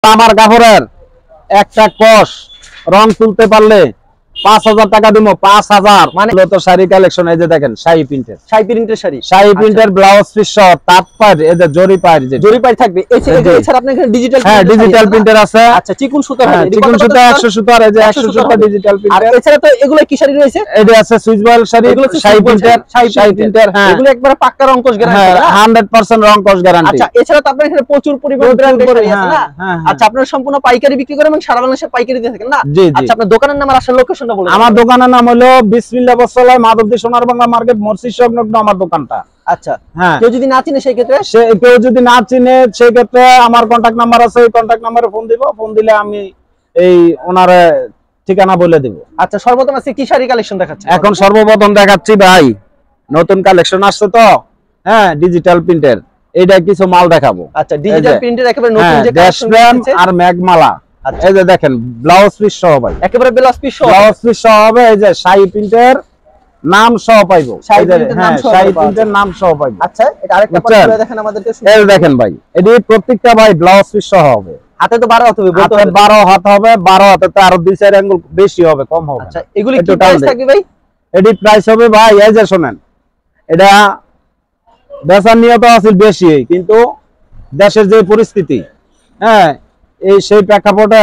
আমার কাপড়ের একটা কষ রং তুলতে পারলে 5000 টাকা দিব। 5000 মানে তো শাড়ি কালেকশন। এই যে দেখেন শাড়ি প্রিন্টের শাড়ি, শাড়ি প্রিন্টের ব্লাউজ পিস সহ তাৎপার এই যে জরি পায়, যে জরি পায় থাকবে। এছাড়া আপনার এখানে ডিজিটাল, হ্যাঁ ডিজিটাল প্রিন্টার আছে। আচ্ছা চিকন সুতা হবে, চিকন সুতা 100 সুতা, এই যে 100 সুতা ডিজিটাল প্রিন্টার। আর এছাড়া তো এগুলো কি শাড়ি রয়েছে? এটা আছে সুইচ বয়েল শাড়ি, এগুলো শাড়ি প্রিন্টার, হ্যাঁ এগুলো একবারে পাক্কা রং কোশ গ্যারান্টি, 100% রং কোশ গ্যারান্টি। আচ্ছা এছাড়া তো আপনার এখানে প্রচুর পরিমাণে ব্র্যান্ডের শাড়ি আছে না? আচ্ছা আপনারা সম্পূর্ণ পাইকারি বিক্রি করেন এবং সারা বাংলাদেশে পাইকারি দিয়ে থাকেন না? আচ্ছা আপনার দোকানের নাম আর আসল লোকেশনটা বলুন। আমার দোকানের নাম হলো বিসমিল্লাহ বসালাই মাধবদী সোনার বাংলা মার্কেট মসজিদ সংলগ্ন আমার দোকানটা। আচ্ছা হ্যাঁ, কেউ যদি না চিনে সেই ক্ষেত্রে, কেউ যদি না চিনে সেই ক্ষেত্রে আমার কন্টাক্ট নাম্বার আছে, এই কন্টাক্ট নম্বরে ফোন দিব। ফোন দিলে আমি এই ওনার ঠিকানা বলে দেব। আচ্ছা সর্বপ্রথম আজকে কি শাড়ি কালেকশন দেখাচ্ছেন? এখন সর্বপ্রথম দেখাচ্ছি ভাই নতুন কালেকশন আসছে তো, হ্যাঁ ডিজিটাল প্রিন্টের এইটা কিছু মাল দেখাবো। আচ্ছা ডিজিটাল প্রিন্টের একেবারে নতুন যে কালেকশন আর মেঘমালা। এই যে দেখেন ব্লাউজ পিস সহ ভাই, একেবারে ব্লাউজ পিস সহ হবে। এই যে শাড়ি প্রিন্টের নাম সহ পাইবো, শাড়ি প্রিন্টের নাম সহ পাইবো। আচ্ছা এটা আরেকটা পার্ট দেখেন আমাদেরকে। এই দেখেন ভাই এটি প্রত্যেকটা ভাই ব্লাউজ পিস সহ হবে। হাতে তো 12 হাত হবে, হাতে 12 হাত হবে। 12 হাতে আরো 2-4 আঙ্গুল বেশি হবে, কম হবে। আচ্ছা এগুলি কি প্রাইস থাকবে ভাই? এটি প্রাইস হবে ভাই, এই যে শুনেন, এটা বেচার নিয়ত আছে বেশি, কিন্তু দেশের যে পরিস্থিতি, হ্যাঁ এই সেই প্রেক্ষাপটে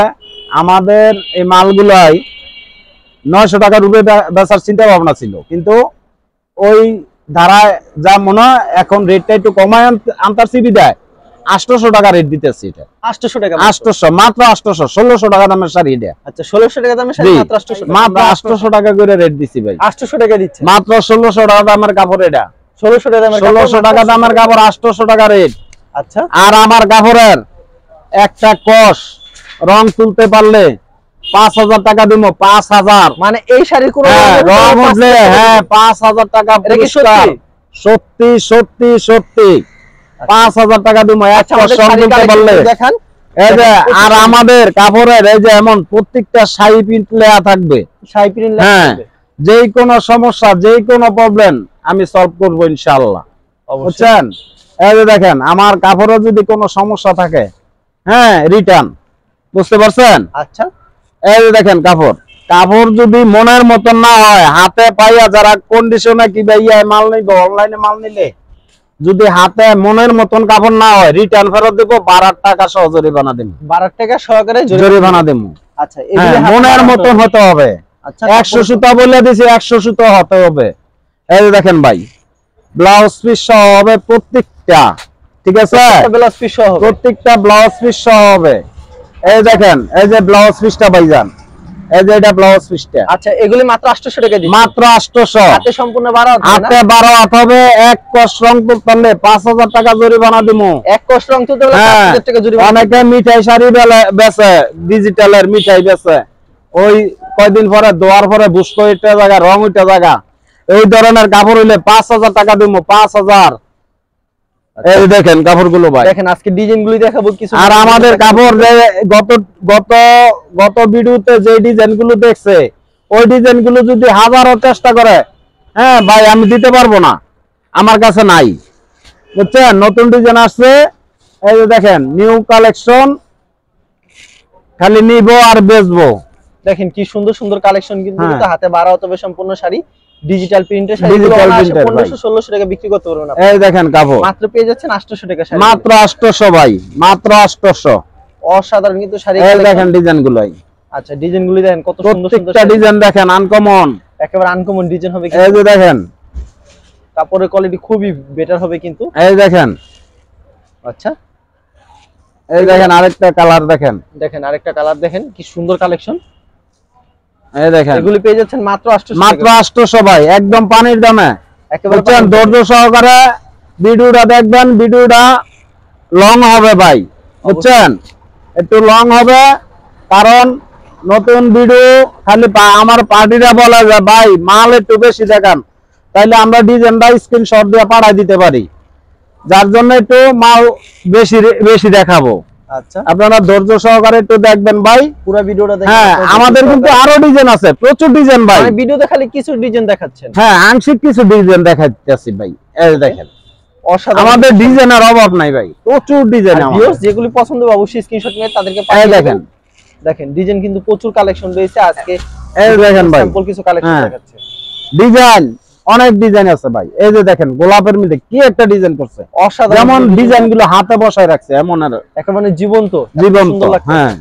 আমাদের এই মালগুলাই 900 টাকার রূপে বেচার চিন্তা ভাবনা ছিল, কিন্তু ওই ধারায় যা মনে হয় এখন রেটটা একটু কমায় আনতার সিবি দেয় 800 টাকা রেট দিতেছি। এটা 800 টাকা, 800 মাত্র 800, 1600 টাকা দামের শাড়ি এটা। আচ্ছা 1600 টাকা দামের শাড়ি মাত্র 800, মাত্র 800 টাকা করে রেট দিছি ভাই। 800 টাকা দিচ্ছে মাত্র 1600 টাকা দামের কাপড়। এটা 1600 টাকা দামের, 1600 টাকা দামের কাপড়, 800 টাকা রেট। আচ্ছা আর আমার কাপড়ের একটা কষ রং তুলতে পারলে 5000 টাকা দিব। 5000 মানে এই শাড়ির কোন রং উঠলে, হ্যাঁ 5000 টাকা পুরস্কার। সত্যি সত্যি সত্যি 5000 টাকা দিব এক কষ রং তুলতে পারলে। দেখেন এই যে আর আমাদের কাপড়ের এই যে এমন প্রত্যেকটা শাড়ি প্রিন্ট লেয়া থাকবে, শাড়ি প্রিন্ট লেয়া থাকবে। যেই কোনো সমস্যা, যেই কোনো প্রবলেম আমি সলভ করব ইনশাআল্লাহ, বুঝছেন? এই যে দেখেন আমার কাপড়ে যদি কোনো সমস্যা থাকে, হ্যাঁ রিটার্ন, বুঝতে পারছেন? আচ্ছা এই যে দেখেন কাপড় যদি মনের মতন না হয়, হাতে পাইয়া যারা কন্ডিশনে কি ভাইয়া মাল নিবে, অনলাইনে মাল নিলে যদি হাতে মনের মতন কাপড় না হয়, রিটার্ন ফেরত দেব। 12 টাকা সহ জরিমানা দেব, 12 টাকা সহকারে জরিমানা দেব। আচ্ছা এগুলো মনের মতন হতে হবে। আচ্ছা 100 সুতা বলে দিছি, 100 সুতা হতে হবে। এই যে দেখেন ভাই ব্লাউজ পিস সহ হবে প্রত্যেকটা, ঠিক আছে? ব্লাউজ পিস সহ হবে, প্রত্যেকটা ব্লাউজ পিস সহ হবে। এই দেখেন এই যে ব্লাউজ পিসটা ভাইজান, এই যে এটা ব্লাউজ পিসটা। আচ্ছা এগুলি মাত্র 800 টাকা দিই, মাত্র 800। হাতে সম্পূর্ণ 12 হাত, হাতে 12 হাত হবে। এক কষ রং তুলতে পারলে 5000 টাকা জরিমানা দিমু। এক কষ রং তুলতে হলে 5000 টাকা জরিমানা। অনেকে মিঠাই শাড়ি বেচে, ডিজিটালের মিঠাই বেচে, ওই কয়দিন পরে দোয়ার পরে বুঝতো এটা জায়গা রং ওইটা জায়গা, এই ধরনের কাপড় হইলে 5000 টাকা দিমু। 5000। এই দেখেন কাপড়গুলো ভাই, দেখেন আজকে ডিজাইনগুলো দেখাবো কিছু। আর আমাদের কাপড় যে গত ভিডিওতে যে ডিজাইনগুলো দেখছে, ওই ডিজাইনগুলো যদি হাজারও চেষ্টা করে, হ্যাঁ ভাই আমি দিতে পারবো না, আমার কাছে নাই, বুঝছেন? নতুন ডিজাইন আসছে, এই যে দেখেন নিউ কালেকশন, খালি নিব আর বেচবো। দেখেন কি সুন্দর সুন্দর কালেকশন, কিন্তু হাতে 12 হাত হবে সম্পূর্ণ শাড়ি, ডিজিটাল প্রিন্টের শাড়ি, 1500-1600 টাকা বিক্রি করতে পারবেন আপনি। এই দেখেন কাপড় মাত্র পেয়ে যাচ্ছেন 800 টাকা শাড়ি, মাত্র 800 ভাই, মাত্র 800। অসাধারণ কিন্তু শাড়ি। এই দেখেন ডিজাইনগুলোই। আচ্ছা ডিজাইনগুলো দেখেন কত সুন্দর সুন্দর, প্রত্যেকটা ডিজাইন দেখেন আনকমন, একেবারে আনকমন ডিজাইন হবে। এই যে দেখেন কাপড়ের কোয়ালিটি খুবই বেটার হবে কিন্তু। এই দেখেন, আচ্ছা এই দেখেন আরেকটা কালার, দেখেন দেখেন আরেকটা কালার, দেখেন কি সুন্দর কালেকশন। এই দেখেন এগুলি পেয়ে যাচ্ছেন মাত্র 800, মাত্র 800 ভাই, একদম পানির দামে। একেবারে ধৈর্য সহকারে ভিডিওটা দেখবেন, ভিডিওটা লং হবে ভাই, বুঝছেন? একটু লং হবে, কারণ নতুন ভিডিও খালি আমার পার্টিরা বলে যে ভাই মাল একটু বেশি দেখান, তাইলে আমরা ডিজাইনটা স্ক্রিনশট দিয়ে পাঠাই দিতে পারি, যার জন্য একটু মাল বেশি বেশি দেখাবো। আচ্ছা আপনারা ধৈর্য সহকারে একটু দেখবেন ভাই পুরো ভিডিওটা দেখেন। হ্যাঁ আমাদের কিন্তু আরো ডিজাইন আছে, প্রচুর ডিজাইন ভাই, মানে ভিডিওতে খালি কিছু ডিজাইন দেখাচ্ছেন। হ্যাঁ আংশিক কিছু ডিজাইন দেখাচ্ছি ভাই। এই দেখেন অসাধারণ, আমাদের ডিজাইনের অভাব নাই ভাই, প্রচুর ডিজাইন আমাদের। ভিউয়ার্স যেগুলি পছন্দ হবে অবশ্যই স্ক্রিনশট নিয়ে তাদেরকে পাঠিয়ে দেখেন দিবেন। দেখেন ডিজাইন কিন্তু প্রচুর কালেকশন রয়েছে আজকে। এই দেখেন ভাই, স্যাম্পল কিছু কালেকশন হ্যাঁ। দেখাচ্ছে। ডিজাইন অনেক ডিজাইন আছে ভাই। এই যে দেখেন গোলাপের মধ্যে কি একটা ডিজাইন করছে, অসাধারণ, যেমন ডিজাইন গুলো হাতে বসায় রাখছে এমন আর একেবারে জীবন্ত জীবন্ত। সুন্দর লাগছে। হ্যাঁ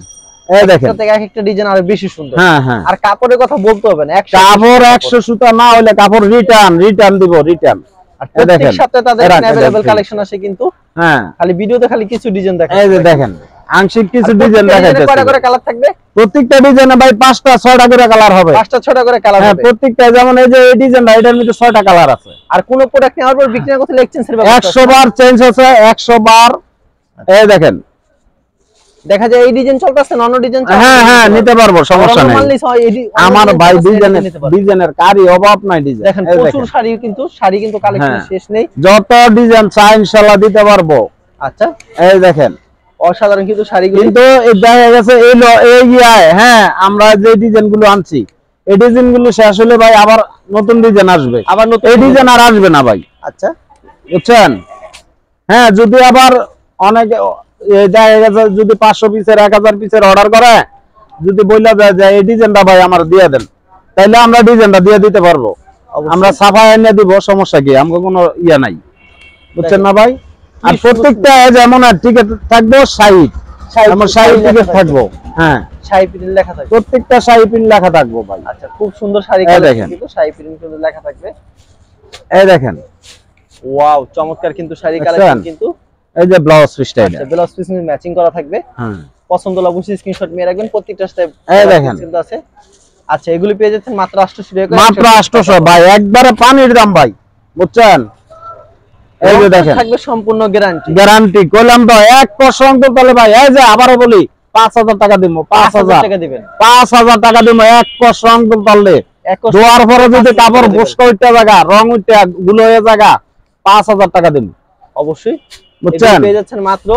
এই দেখেন, একটা থেকে এক একটা ডিজাইন আরো বেশি সুন্দর। হ্যাঁ হ্যাঁ। আর কাপড়ের কথা বলতে হবে না, কাপড় 100 সুতা না হলে কাপড় রিটার্ন দিব, রিটার্ন। আর প্রত্যেক সপ্তাহে তাদের अवेलेबल কালেকশন আসে কিন্তু। হ্যাঁ খালি ভিডিওতে খালি কিছু ডিজাইন দেখাচ্ছে। এই যে দেখেন আংশিক কিছু ডিজাইন দেখাইতেছে। কয়টা করে কালার থাকবে? প্রত্যেকটা ডিজাইনে ভাই 5টা 6টা করে কালার হবে। 5টা 6টা করে কালার হ্যাঁ হবে। প্রত্যেকটা, যেমন এই যে এই ডিজাইনটা, এটার মধ্যে 6টা কালার আছে। আর কোন প্রোডাক্ট নেওয়ার পর বিক্রির কথা এক্সচেঞ্জের ব্যবস্থা 100 বার চেঞ্জ আছে, 100 বার। এই দেখেন দেখা যায় এই ডিজাইন চলতেছে, অন্য ডিজাইন চলতেছে। হ্যাঁ হ্যাঁ নিতে পারবো, সমস্যা নেই। আমার ভাই ডিজাইনের কারি অভাব নাই। ডিজাইন দেখেন প্রচুর শাড়ি কিন্তু কালেকশন শেষ নেই, যত ডিজাইন চাই ইনশাআল্লাহ দিতে পারবো। আচ্ছা এই দেখেন অসাধারণ কিন্তু শাড়িগুলো, কিন্তু এই দেখা গেছে হ্যাঁ আমরা যে ডিজাইন গুলো আনছি এই ডিজাইন গুলো শেষ হলে ভাই আবার নতুন ডিজাইন আসবে, আবার নতুন এই ডিজাইন আর আসবে না ভাই। আচ্ছা বুঝছেন? হ্যাঁ যদি আবার অনেকে দেখা গেছে যদি 500 পিসের 1000 পিসের অর্ডার করে, যদি বইলা যায় যে এই ডিজাইনটা ভাই আমার দিয়ে দেন, তাইলে আমরা ডিজাইনটা দিয়ে দিতে পারবো। আমরা সাফাই এনে দিব, সমস্যা কি, আমাদের কোনো ইয়া নাই। বুঝছেন না ভাই? আর প্রত্যেকটা যেমন ঠিক থাকবো 60 আমার 60 টিকেট থাকবো। হ্যাঁ শাড়ি প্রিন্ট লেখা থাকবে, প্রত্যেকটা শাড়ি প্রিন্ট লেখা থাকবো ভাই। আচ্ছা খুব সুন্দর শাড়ি কালেকশন কিন্তু শাড়ি প্রিন্ট কিন্তু লেখা থাকবে। এই দেখেন ওয়াও চমৎকার কিন্তু শাড়ি কালেকশন কিন্তু। এই যে ব্লাউজ পিসটা, আচ্ছা ব্লাউজ পিস ম্যাচিং করা থাকবে। হ্যাঁ পছন্দ হলে অবশ্যই স্ক্রিনশট নিয়ে রাখবেন, প্রত্যেকটা স্টেপ এই দেখেন কিন্তু আছে। আচ্ছা এগুলি পেয়ে যাচ্ছেন মাত্র 800 টাকা, মাত্র 800 ভাই, একবারে পানির দাম ভাই। বুঝছেন? এই যে দেখেন থাকবে সম্পূর্ণ গ্যারান্টি কইলাম তো 1% তাহলে ভাই। এই যে আবারও বলি 5000 টাকা দিব, 5000 টাকা দিবেন, 5000 টাকা দিব 1% তাহলে। দোয়ার পরে যদি কাপড় বসকা উঠতে জায়গা, রং উঠতে গুলো হয়ে জায়গা, 5000 টাকা দিব অবশ্যই। বুঝছেন? পেয়ে যাচ্ছেন মাত্র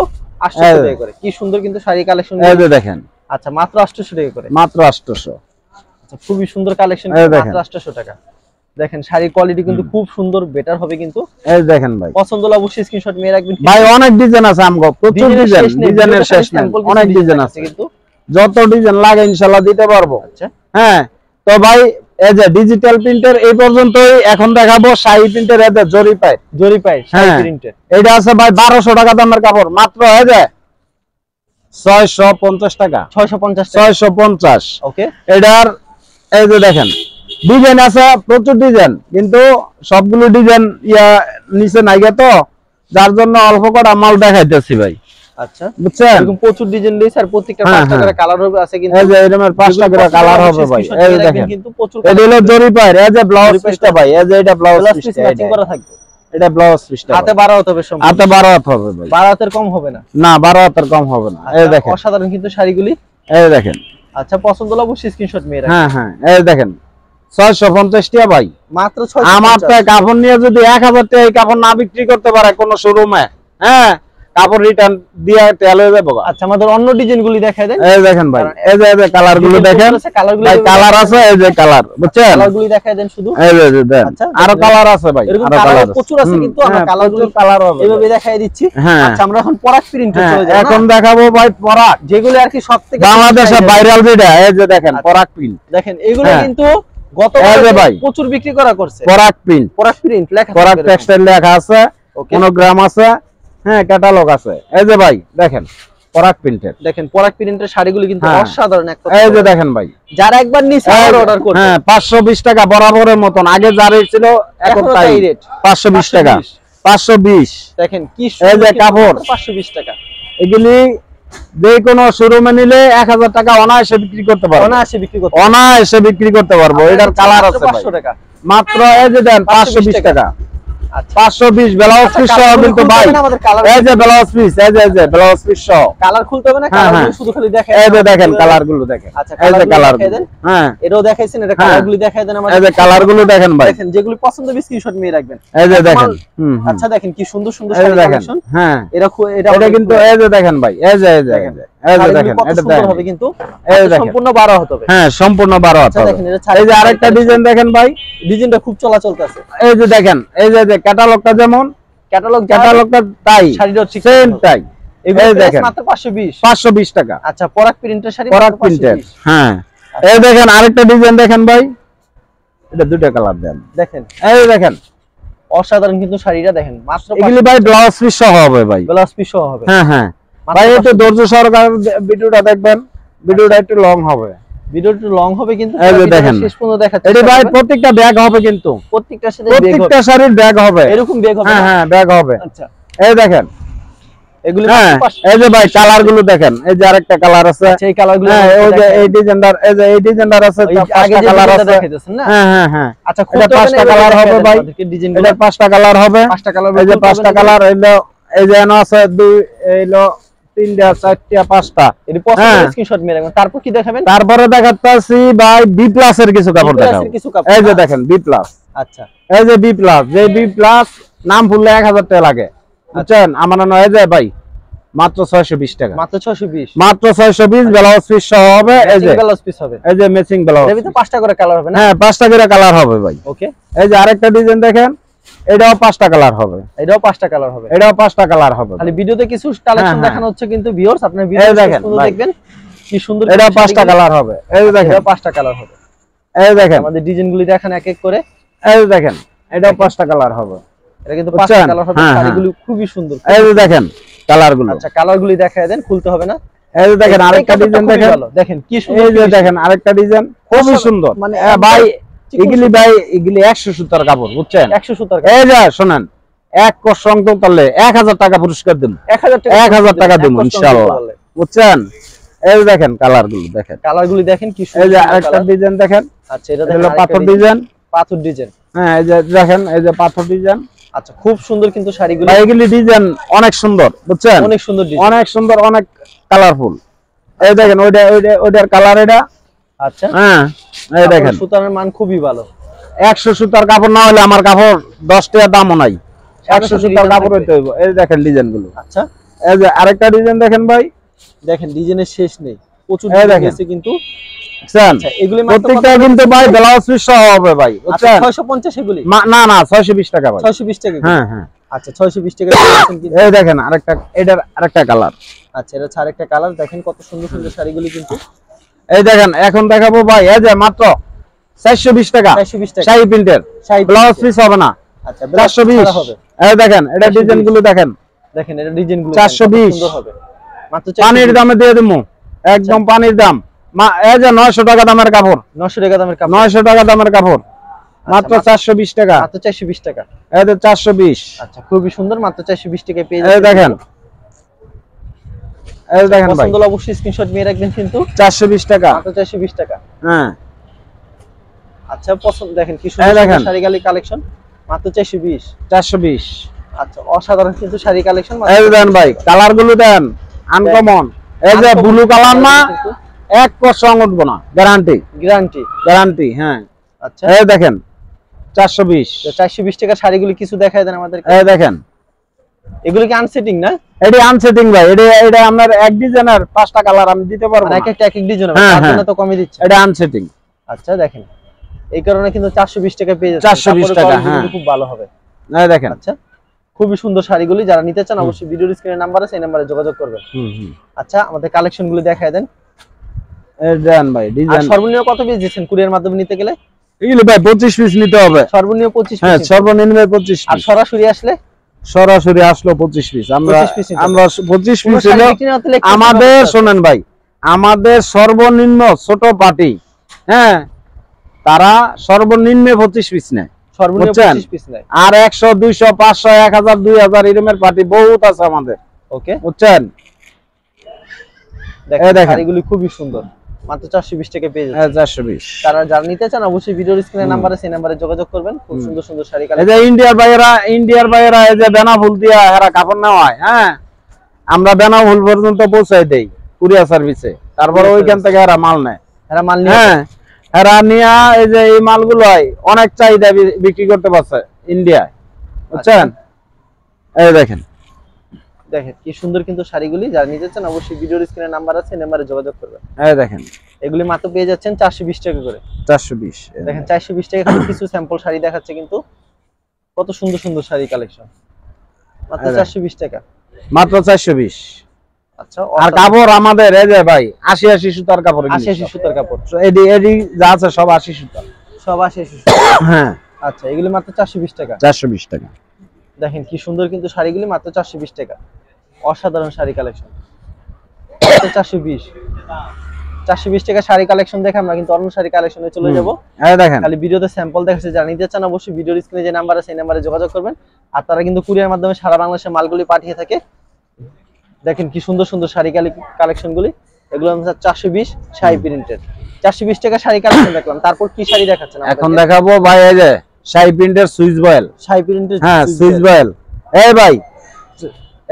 800 টাকা করে। কি সুন্দর কিন্তু শাড়ি কালেকশন। এই যে দেখেন আচ্ছা মাত্র 800 টাকা করে, মাত্র 800। আচ্ছা খুবই সুন্দর কালেকশন, মাত্র 800 টাকা। দেখেন শাড়ির কোয়ালিটি কিন্তু খুব সুন্দর, বেটার হবে কিন্তু। এই দেখেন ভাই, পছন্দ হলে অবশ্যই স্ক্রিনশট নিয়ে রাখবেন ভাই। অনেক ডিজাইন আছে আমগো, প্রচুর ডিজাইন, ডিজাইনের শেষ নেই, অনেক ডিজাইন আছে কিন্তু। যত ডিজাইন লাগে ইনশাআল্লাহ দিতে পারবো। আচ্ছা হ্যাঁ তো ভাই এই যে ডিজিটাল প্রিন্টের এই পর্যন্তই, এখন দেখাবো শাড়ি প্রিন্টের। এদের জরি পায় শাড়ি প্রিন্টের, এটা আছে ভাই 1200 টাকা দামের কাপড়, মাত্র হয়ে যায় 650 টাকা, 650। ওকে এটার এই যে দেখেন ডিজাইন আছে, প্রচুর ডিজাইন, কিন্তু সবগুলো ডিজাইন নিচে নাই গে, তো যার জন্য অল্প কটা মাল দেখাইতেছি ভাই। আচ্ছা বুঝছেন? এরকম প্রচুর ডিজাইন রয়েছে, আর প্রত্যেকটা 5টা করে কালার হবে আছে কিন্তু। এই যে এরকম 5টা করে কালার হবে ভাই। এই দেখেন কিন্তু প্রচুর এটা হলো জরি পায়। এই যে ব্লাউজ পিসটা ভাই, এই যে এটা ব্লাউজ পিসটা ম্যাচিং করা থাকবে। এটা ব্লাউজ পিসটা হাতে 12 হতে হবে, সম্পূর্ণ হাতে 12 হাত হবে ভাই, 12 হাতের কম হবে না, না 12 হাতের কম হবে না। এই দেখেন অসাধারণ কিন্তু শাড়িগুলি। এই দেখেন আচ্ছা পছন্দ হলে অবশ্যই স্ক্রিনশট নিয়ে রাখবেন। হ্যাঁ হ্যাঁ এই দেখেন 650 টাকা ভাই, মাত্র 650। আমার তো কাপড় নিয়ে যদি 1000 টাকা এই কাপড় না বিক্রি করতে পারে কোন শোরুমে, হ্যাঁ কাপড় রিটার্ন দিয়ে তেল হয়ে যাবে। আচ্ছা আমাদের অন্য ডিজাইনগুলি দেখায় দেন। এই দেখেন ভাই, এই যে কালার গুলো দেখেন ভাই, কালার আছে, এই যে কালার, বুঝছেন? কালারগুলি দেখায় দেন শুধু। এই যে দেন আরো কালার আছে ভাই, এরকম আরো কালার কালার প্রচুর আছে কিন্তু আমরা কালারগুলো কালার হবে এইভাবে দেখায় দিচ্ছি। হ্যাঁ আচ্ছা আমরা এখন পরাগ প্রিন্টে চলে যাব। এখন দেখাবো ভাই পরাগ, যেগুলো আর কি সবথেকে বাংলাদেশে ভাইরাল যেটা। এই যে দেখেন পরাগ প্রিন্ট, দেখেন এগুলো কিন্তু গত প্রচুর বিক্রি করা করছে। পরাগ প্রিন্ট লেখা, পরাগ টেক্সটাইল লেখা আছে, মনোগ্রাম আছে, হ্যাঁ ক্যাটালগ আছে। এই যে ভাই দেখেন পরাগ প্রিন্টের, দেখেন পরাগ প্রিন্টের শাড়িগুলো কিন্তু অসাধারণ একটা। এই যে দেখেন ভাই, যারা একবার নিচে অর্ডার করবে, হ্যাঁ 520 টাকা বরাবরের মতন, আগে যা রেট ছিল এখন তাই রেট 520 টাকা, 520। দেখেন কি এই যে কাপড় 520 টাকা। এগুলি যে কোনো শোরুমে নিলে 1000 টাকা অনায়াসে বিক্রি করতে পারবো, অনায়াসে বিক্রি করতে পারবো। এটার কালার আছে ভাই, 500 টাকা মাত্র। এই যে দেন 520 টাকা, 520 ব্লাউজ পিস সহ কিন্তু ভাই। এই যে ব্লাউজ পিস, এই যে ব্লাউজ পিস সহ। কালার খুলতে হবে না, কালারগুলো শুধু খালি দেখায়। এই যে দেখেন কালারগুলো দেখেন, আচ্ছা এই যে কালার দেন। হ্যাঁ এটাও দেখাইছেন, এটা কালারগুলো দেখায় দেন আমাদের। এই যে কালারগুলো দেখেন ভাই, দেখেন যেগুলো পছন্দ হবে স্ক্রিনশট নিয়ে রাখবেন। এই যে দেখেন আচ্ছা দেখেন কি সুন্দর সুন্দর শাড়ি কালেকশন। হ্যাঁ এটা কিন্তু এই যে দেখেন ভাই, এই যে দেখেন, এই যে দেখেন এটা দেখেন হবে কিন্তু এই দেখেন সম্পূর্ণ 12 হতে হবে। হ্যাঁ সম্পূর্ণ 12 হতে হবে। এই যে আরেকটা ডিজাইন দেখেন ভাই, ডিজাইনটা খুব চলাচল আছে। এই যে দেখেন, এই যে ক্যাটালগটা যেমন, ক্যাটালগটা তাই, শাড়িটাও ঠিক সেম তাই। এগুলো এই দেখেন মাত্র 520 520 টাকা। আচ্ছা, পরাগ প্রিন্টের শাড়ি পরাগ মাত্র প্রিন্টের, 520। হ্যাঁ। এই দেখেন আরেকটা ডিজাইন দেখেন ভাই, এটা দুটো কালার দেন, দেখেন এই দেখেন অসাধারণ কিন্তু শাড়িটা দেখেন মাত্র এগুলি ভাই ব্লাউজ পিস সহ হবে ভাই, ব্লাউজ পিস সহ হবে। হ্যাঁ হ্যাঁ ভাই একটু ধৈর্য সহকারে ভিডিওটা দেখবেন, ভিডিওটা একটু লং হবে, ভিডিও একটু লং হবে কিন্তু এই যে দেখেন শেষ পর্যন্ত দেখাচ্ছি। এটা ভাই প্রত্যেকটা ব্যাগ হবে, কিন্তু প্রত্যেকটার সাথে প্রত্যেকটা শাড়ির ব্যাগ হবে, এরকম ব্যাগ হবে। হ্যাঁ হ্যাঁ ব্যাগ হবে। আচ্ছা, এই দেখেন এগুলো হ্যাঁ, এই যে ভাই কালার গুলো দেখেন, এই যে আরেকটা কালার আছে, আচ্ছা এই কালারগুলো হ্যাঁ ওই যে এই ডিজাইনটার, এই যে এই ডিজাইনটার আছে, পাঁচটা কালার আছে দেখাইতেছেন না? হ্যাঁ হ্যাঁ হ্যাঁ। আচ্ছা, এটা পাঁচটা কালার হবে ভাই, এটা পাঁচটা কালার হবে, পাঁচটা কালার, এই যে পাঁচটা কালার হইলো, এই যে এনো আছে দুই, এইলো তিনটা চারটা পাঁচটা, এটি পছন্দ স্ক্রিনশট মেরে রাখবেন। তারপর কি দেখাবেন? তারপরে দেখাচ্ছি ভাই বি প্লাস এর কিছু কাপড় দেখাবো, এই যে দেখেন বি প্লাস। আচ্ছা, এই যে বি প্লাস, যে বি প্লাস নাম ভুললে 1000 টাকা লাগে, বুঝছেন? আমার না এই যে ভাই মাত্র 620 টাকা, মাত্র 620, মাত্র 620, ব্লাউজ পিস সহ হবে, এই যে ব্লাউজ পিস হবে, এই যে ম্যাচিং ব্লাউজ, এর ভিতরে পাঁচটা করে কালার হবে না? হ্যাঁ পাঁচটা করে কালার হবে ভাই। ওকে, এই যে আরেকটা ডিজাইন দেখেন, এটাও পাঁচটা কালার হবে, এটাও পাঁচটা কালার হবে, এটাও পাঁচটা কালার হবে। খালি ভিডিওতে কিছু কালেকশন দেখানো হচ্ছে, কিন্তু ভিউয়ার্স আপনারা এই ভিডিও দেখেন দেখবেন কি সুন্দর, এটা পাঁচটা কালার হবে, এই যে দেখেন এটাও পাঁচটা কালার হবে। এই দেখেন আমাদের ডিজাইনগুলি দেখান এক এক করে, এই যে দেখেন এটাও পাঁচটা কালার হবে, এটা কিন্তু পাঁচটা কালার হবে, শাড়িগুলো খুবই সুন্দর। এই যে দেখেন কালারগুলো, আচ্ছা কালারগুলি দেখায় দেন, খুলতে হবে না? এই যে দেখেন আরেকটা ডিজাইন দেখেন, দেখেন কি সুন্দর, এই যে দেখেন আরেকটা ডিজাইন খুবই সুন্দর, মানে ভাই এগুলি ভাই এগুলি 100 সুতার কাপড়, বুঝছেন? 100 সুতার। এই যে শুনেন, এক কোর্স রং তুললে 1000 টাকা পুরস্কার দেব, 1000 টাকা দেব ইনশাআল্লাহ, বুঝছেন? এই যে দেখেন কালারগুলো দেখেন, কালারগুলি দেখেন কি সুন্দর। এই যে আরেকটা ডিজাইন দেখেন, আচ্ছা এটা হলো পাথর ডিজাইন, পাথর ডিজাইন, হ্যাঁ এই যে দেখেন এই যে পাথর ডিজাইন। আচ্ছা খুব সুন্দর কিন্তু শাড়িগুলো, ভাই এগুলি ডিজাইন অনেক সুন্দর, বুঝছেন? অনেক সুন্দর ডিজাইন, অনেক সুন্দর, অনেক কালারফুল। এই দেখেন ওইটার কালার এটা। আচ্ছা হ্যাঁ এই দেখেন সুতার মান খুবই ভালো, 100 সুতার কাপড় না হলে আমার কাপড় 10 টাকা দামও নাই, 100 সুতার কাপড় হইতে হইব। এই দেখেন ডিজাইন গুলো। আচ্ছা এই যে আরেকটা ডিজাইন দেখেন ভাই, দেখেন ডিজাইনের শেষ নেই, প্রচুর এই ডিজাইন দেখেন আছে কিন্তু। বুঝছেন? আচ্ছা এগুলি প্রত্যেকটা কিন্তু ভাই ব্লাউজ পিস সহ হবে ভাই, বুঝছেন? 650 এগুলি না না 620 টাকা ভাই, 620 টাকা। হ্যাঁ হ্যাঁ। আচ্ছা 620 টাকা দিয়েছেন কিন্তু। এই দেখেন আরেকটা, এটার আরেকটা কালার। আচ্ছা এটা ছাড় একটা কালার, দেখেন কত সুন্দর সুন্দর শাড়িগুলি কিন্তু। এই দেখেন এখন দেখাবো ভাই, এই যে মাত্র 420 টাকা, 420 টাকা শাড়ি প্রিন্টের, ব্লাউজ পিস হবে না। আচ্ছা 420 হবে। এই দেখেন এটা ডিজাইন গুলো দেখেন, দেখেন এটা ডিজাইন গুলো 420 সুন্দর হবে, মাত্র পানির দামে দিয়ে দেবো, একদম পানির দাম। এই যে 900 টাকা দামের কাপড়, 900 টাকা দামের কাপড়, 900 টাকা দামের কাপড়, মাত্র 420 টাকা, মাত্র 420 টাকা। এই যে 420। আচ্ছা খুবই সুন্দর, মাত্র 420 টাকায় পেয়ে এই দেখেন, এই দেখেন ভাই পছন্দ হলে অবশ্যই স্ক্রিনশট নিয়ে রাখবেন কিন্তু। 420 টাকা, মাত্র 420 টাকা। হ্যাঁ। আচ্ছা পছন্দ দেখেন কি সুন্দর শাড়ি কালেকশন, মাত্র 420। 420। আচ্ছা অসাধারণ কিন্তু শাড়ি কালেকশন। এই দেন ভাই কালার গুলো দেন আনকমন, এই যে ব্লু কালার না, এক কোর্স রং উঠবো না, গ্যারান্টি গ্যারান্টি গ্যারান্টি, হ্যাঁ। আচ্ছা এই দেখেন 420। 420 টাকা শাড়িগুলি কিছু দেখায় দেন আমাদের। এই দেখেন এগুলো কি আনসেটিং না? এটি আনসেটিং ভাই, এটা আপনার এক ডিজাইনের 5টা কালার আমি দিতে পারবো না, এক একটা এক এক ডিজাইন হবে, তার জন্য তো কমই দিচ্ছে। এটা আনসেটিং। আচ্ছা দেখেন এই কারণে কিন্তু 420 টাকা পেয়ে যাচ্ছে, 420 টাকা, হ্যাঁ খুব ভালো হবে। এই দেখেন আচ্ছা খুবই সুন্দর শাড়িগুলি, যারা নিতে চান অবশ্যই ভিডিওর স্ক্রিনে নাম্বার আছে, এই নম্বরে যোগাযোগ করবেন। আচ্ছা আমাদের কালেকশনগুলো দেখায় দেন। এই দেন ভাই আর ডিজাইন। সর্বনিম্ন কত পিস দিচ্ছেন কুরিয়ার মাধ্যমে নিতে গেলে? এগুলো ভাই 25 পিস নিতে হবে, সর্বনিম্ন 25 পিস। হ্যাঁ সর্বনিম্ন 25 আর পিস। সরাসরি আসলে? সরাসরি আসলো 25 পিস। আমরা 25 পিস হলো আমাদের, আমাদের শুনেন ভাই, আমাদের সর্বনিম্ন ছোট পার্টি, হ্যাঁ তারা সর্বনিম্ন 25 পিস নেয়, সর্বনিম্ন 25 পিস নেয়। আর 100 200 500 1000 2000 এরকমের পার্টি বহুত আছে আমাদের, ওকে বুঝছেন? বুঝছেন? দেখেন শাড়িগুলি খুবই সুন্দর, মাত্র 420 টাকা পেয়ে যাচ্ছে। 420। তারা যারা নিতে চান অবশ্যই ভিডিওর স্ক্রিনে নাম্বার আছে, এই নম্বরে যোগাযোগ করবেন। খুব সুন্দর সুন্দর শাড়ি এই যে ইন্ডিয়ার ভাইয়েরা এই যে বেনাফুল দিয়া এরা কাপড় নেওয়ায়, হ্যাঁ আমরা বেনাফুল পর্যন্ত পৌঁছাই দেই কুরিয়ার সার্ভিসে, তারপরে ওইখান থেকে এরা মাল নেয়, এরা মাল নিয়ে, হ্যাঁ এরা নিয়ে এই যে এই মালগুলো অনেক চাহিদা বিক্রি করতে পারছে ইন্ডিয়ায়, বুঝছেন? এই দেখেন দেখেন কি সুন্দর কিন্তু শাড়িগুলি, যারা নিতে চান অবশ্যই ভিডিওর স্ক্রিনে নাম্বার আছে, এই নম্বরে যোগাযোগ করবেন। এই দেখেন এগুলি মাত্র পেয়ে যাচ্ছেন 420 টাকা করে। 420। দেখেন 420 টাকা কিছু স্যাম্পল শাড়ি দেখাচ্ছে কিন্তু, কত সুন্দর সুন্দর শাড়ি কালেকশন। মাত্র 420 টাকা, মাত্র 420। আচ্ছা আর কাপড় আমাদের এই যে ভাই 80 সুতার কাপড়, 80 সুতার কাপড়, এডি এডি যা আছে সব 80 সুতা, সব 80 সুতা। হ্যাঁ আচ্ছা এগুলো মাত্র 420 টাকা। 420 টাকা। দেখেন কি সুন্দর কিন্তু শাড়িগুলি, মাত্র 420 টাকা। অসাধারণ শাড়ি কালেকশন, মাত্র 420। 420 টাকা শাড়ি কালেকশন দেখে আমরা কিন্তু অন্য শাড়ি কালেকশনে চলে যাব। এই দেখেন খালি ভিডিওতে স্যাম্পল দেখাচ্ছি, যারা নিতে চান অবশ্যই ভিডিওর স্ক্রিনে যে নাম্বার আছে সেই নাম্বারে যোগাযোগ করবেন। আর তারা কিন্তু কুরিয়ার মাধ্যমে সারা বাংলাদেশে মালগুলি পাঠিয়ে থাকে। দেখেন কি সুন্দর সুন্দর শাড়ি কালেকশনগুলি, এগুলো হচ্ছে 420 শাড়ি প্রিন্টের। 420 টাকা শাড়ি কালেকশন দেখলাম, তারপর কি শাড়ি দেখাচ্ছেন এখন দেখাবো ভাই এই যে শাড়ি প্রিন্টের সুইচ বয়েল, শাড়ি প্রিন্টের, হ্যাঁ সুইচ বয়েল। এই ভাই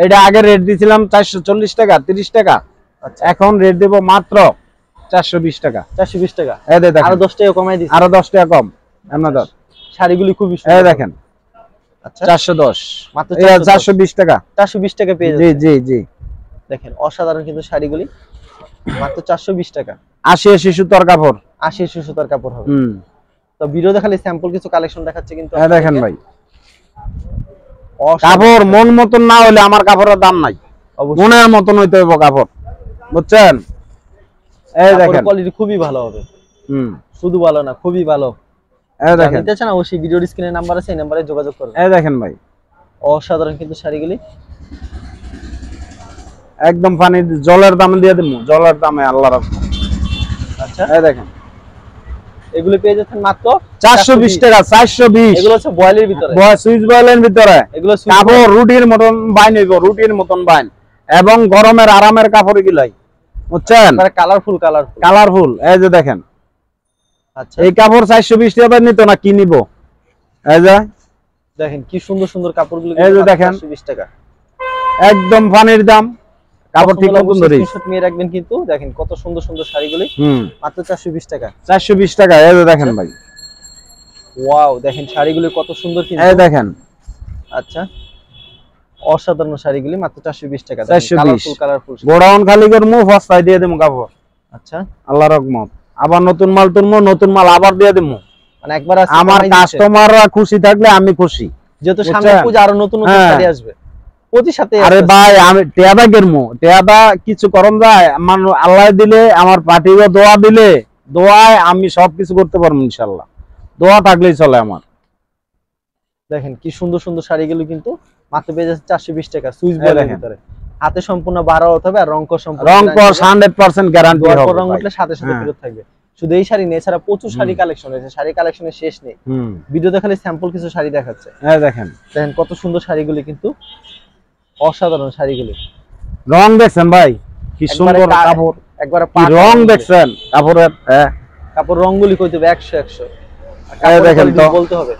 এটা আগে রেট দিছিলাম 440 টাকা 30 টাকা, আচ্ছা এখন রেট দেব মাত্র 420 টাকা। 420 টাকা, এই দেখেন আরো 10 টাকা কমাই দিছি, আরো 10 টাকা কম আপনাদের। শাড়িগুলি খুবই এই সুন্দর। দেখেন আচ্ছা 410, মাত্র 420 টাকা, 420 টাকা পেয়ে জি যাচ্ছেন। জি জি। দেখেন অসাধারণ কিন্তু শাড়িগুলি, মাত্র 420 টাকা। 80 সুতার কাপড়, 80 সুতার কাপড় হবে। হুম। তো ভিডিওতে খালি স্যাম্পল কিছু কালেকশন দেখাচ্ছে কিন্তু এই দেখেন ভাই অসাধারণ কাপড় মন মতন না হলে আমার কাপড়ের দাম নাই, অবশ্যই। মনের মতন হইতে হবে কাপড়, বুঝছেন? এই দেখেন কোয়ালিটি খুবই ভালো হবে, হুম। শুধু ভালো না খুবই ভালো। এই দেখেন, নিতে চান অবশ্যই ভিডিওর স্ক্রিনে নাম্বার আছে এই নম্বরে যোগাযোগ করবেন। এই দেখেন ভাই অসাধারণ কিন্তু শাড়িগুলি, একদম পানি জলের দামে দিয়ে দেবো, জলের দামে আল্লাহর রহমত। আচ্ছা এই দেখেন এগুলো পেয়ে যাচ্ছেন মাত্র 420 টাকা, 420। এগুলো হচ্ছে বয়েলের ভিতরে, সুইচ বয়েলের ভিতরে এগুলো কাপড় রুটির মতন বাইন হইব, রুটির মতন বাইন, এবং গরমের আরামের কাপড় গুলাই, বুঝছেন? Colourful colourful. এই যে দেখেন আচ্ছা এই কাপড় 420 টাকা নিত না, কি নিব? এই যে দেখেন কি সুন্দর সুন্দর কাপড়গুলো, এই যে দেখেন 420 টাকা, একদম পানির দাম, কাপড় ঠিক মতন ধরি স্ক্রিনশট নিয়ে রাখবেন কিন্তু। দেখেন কত সুন্দর সুন্দর শাড়িগুলি, মাত্র 420 টাকা। 420 টাকা। এই যে দেখেন ভাই, ওয়াও দেখেন শাড়িগুলি কত সুন্দর কিন্তু। এই দেখেন আচ্ছা অসাধারণ শাড়িগুলি, মাত্র 420 টাকা। 420 কালারফুল গোডাউন খালি করে মুভ ফাস্টাই দিয়ে দেবো কাপড়, আচ্ছা আল্লাহর রহমত। আবার নতুন মাল তুলবো, নতুন মাল আবার দিয়ে দেবো। মানে একবার আমার কাস্টমাররা খুশি থাকলে আমি খুশি, যেহেতু সামনে পূজা আরো নতুন নতুন শাড়ি আসবে প্রতি সাথে। আরে ভাই আমি টেয়াদা গেরমু, টেয়াদা কিছু করন যায়, আমার আল্লাহ দিলে, আমার পার্টিও দোয়া দিলে, দোয়ায় আমি সবকিছু করতে পারবো ইনশাআল্লাহ, দোয়া থাকলেই চলে আমার। দেখেন কি সুন্দর সুন্দর শাড়িগুলো কিন্তু মাত্র পেয়ে যাচ্ছে 420 টাকা, সুইচ বয়েলের ভিতরে। হাতে সম্পূর্ণ 12 হতে হবে, আর রং কর সম্পূর্ণ, রং কর 100% গ্যারান্টি হবে, রং উঠলে সাথে সাথে ফেরত থাকবে। শুধু এই শাড়ি নেই, এছাড়া প্রচুর শাড়ি কালেকশন রয়েছে, শাড়ি কালেকশনের শেষ নেই। ভিডিওতে খালি স্যাম্পল কিছু শাড়ি দেখাচ্ছে। এই দেখেন দেখেন কত সুন্দর শাড়িগুলি কিন্তু, অসাধারণ শাড়িগুলি। রং দেখছেন ভাই কি সুন্দর কাপড়, একবার রং দেখছেন কাপড়ের, হ্যাঁ কাপড় রংগুলি কইতে হবে 100 এই দেখেন তো বলতে হবে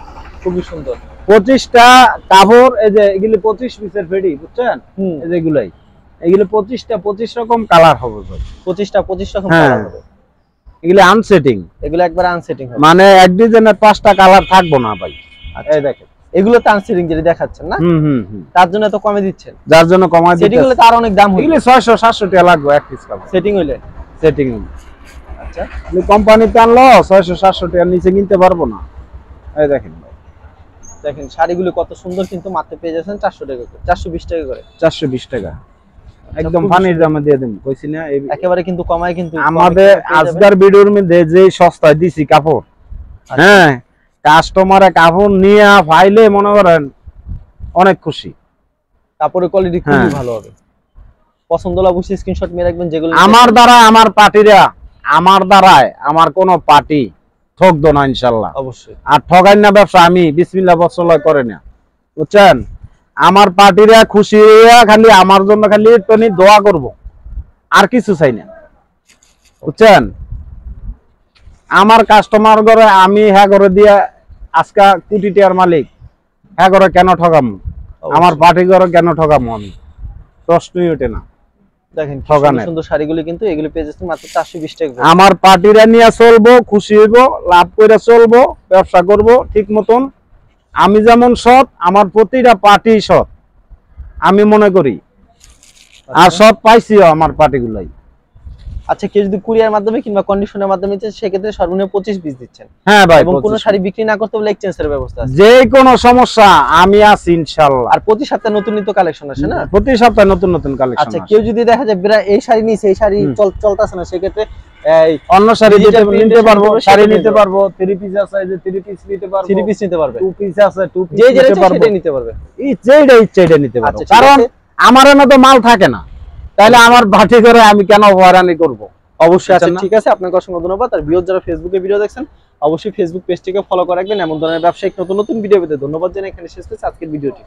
খুবই সুন্দর। 25টা কাপড়, এই যে এগুলি 25 পিসের ফেডি, বুঝছেন? এই যে এগুলাই, এগুলি 25টা 25 রকম কালার হবে ভাই, 25 রকম কালার হবে। এগুলি আনসেটিং, এগুলো একবার আনসেটিং হবে, মানে এক ডিজাইনের 5টা কালার থাকবো না ভাই। এই দেখেন এগুলো তো আনসেটিং যেটা দেখাচ্ছেন না, তার জন্য তো কমে দিচ্ছেন, যার জন্য কমাই দিতে। সেটিং হলে তার অনেক দাম হবে, এগুলি 600 700 টাকা লাগবে এক পিস কাপড়, সেটিং হইলে। সেটিং আচ্ছা আপনি কোম্পানিতে আনলো 600 700 টাকার নিচে কিনতে পারবো না। এই দেখেন ভাই, দেখেন শাড়িগুলো কত সুন্দর কিন্তু, মাত্র পেয়ে যাচ্ছেন 400 টাকা করে, 420 টাকা করে, 420 টাকা একদম পানির দামে দিয়ে দেব, কইছি না? একেবারে কিন্তু কমায় কিন্তু আমাদের আজকের ভিডিওর মধ্যে যে সস্তায় দিছি কাপড়, হ্যাঁ কাস্টমারে কাপড় নিয়ে ফাইলে মনে করেন অনেক খুশি, কাপড়ের কোয়ালিটি খুবই ভালো হবে। পছন্দ হলে অবশ্যই স্ক্রিনশট নিয়ে রাখবেন। যেগুলো আমার দ্বারা আমার পার্টিরা, আমার দ্বারায় আমার কোনো পার্টি ঠকতো না ইনশাআল্লাহ, অবশ্যই। আর ঠগাই না ব্যবসা আমি বিসমিল্লাহ বসল্লাহ করে না, বুঝছেন? আমার পার্টিরা খুশি হইয়া খালি আমার জন্য খালি টনি দোয়া করব, আর কিছু চাই না, বুঝছেন? আমার কাস্টমার ঘরে আমি হ্যাঁ করে দিয়া আজকা কোটি টাকার মালিক, হ্যাঁ করে কেন ঠকামু? আমার পার্টি ঘরে কেন ঠকামু? আমি প্রশ্নই ওঠে না। দেখেন ঠগানের সুন্দর শাড়িগুলো কিন্তু, এগুলো পেয়ে যাচ্ছেন মাত্র 420 টাকা। আমার পার্টিরা নিয়ে চলবো, খুশি হইব, লাভ করে চলবো, ব্যবসা করব ঠিক মতন। আমি যেমন সৎ, আমার প্রতিটা পার্টি সৎ আমি মনে করি, আর সৎ পাইছিও আমার পার্টিগুলাই। আচ্ছা, কেউ যদি কুরিয়ার মাধ্যমে কিংবা কন্ডিশনের মাধ্যমে নিচ্ছে সেক্ষেত্রে সর্বনিম্ন 25 পিস দিচ্ছেন। হ্যাঁ ভাই, এবং কোনো 25 শাড়ি বিক্রি না করতে হলে এক্সচেঞ্জের ব্যবস্থা আছে। যে কোনো সমস্যা আমি আছি ইনশাআল্লাহ। আর প্রতি সপ্তাহে নতুন নিত্য কালেকশন আসে না? প্রতি সপ্তাহে নতুন নতুন কালেকশন। আচ্ছা, কেউ যদি দেখা যায় এই শাড়ি নিছে, এই শাড়ি চলতেছে না, সেক্ষেত্রে অন্য শাড়ি নিতে পারবো, শাড়ি নিতে নিতে পারবো, 3 পিস আছে যে 3 পিস নিতে পারবো, 3 পিস নিতে পারবে, 2 পিস আছে 2 পিস যে যেটা নিতে পারবো, সেটাই নিতে পারবে, ইচ্ছা নিতে পারবো। আচ্ছা, ঠিক কারণ আছে। আমার মতো মাল থাকে না, তাহলে আমার ভাটি করে আমি কেন হয়রানি করব? অবশ্যই আছে। বুঝছেন না? ঠিক আছে, আপনাকে অসংখ্য ধন্যবাদ। আর ভিউয়ার যারা ফেসবুকে ভিডিও দেখছেন অবশ্যই ফেসবুক পেজটিকে ফলো করে রাখবেন। এমন ধরনের ব্যবসায়িক নতুন নতুন ভিডিও পেতে ধন্যবাদ জানাই এখানে শেষ করছি আজকের ভিডিওটি।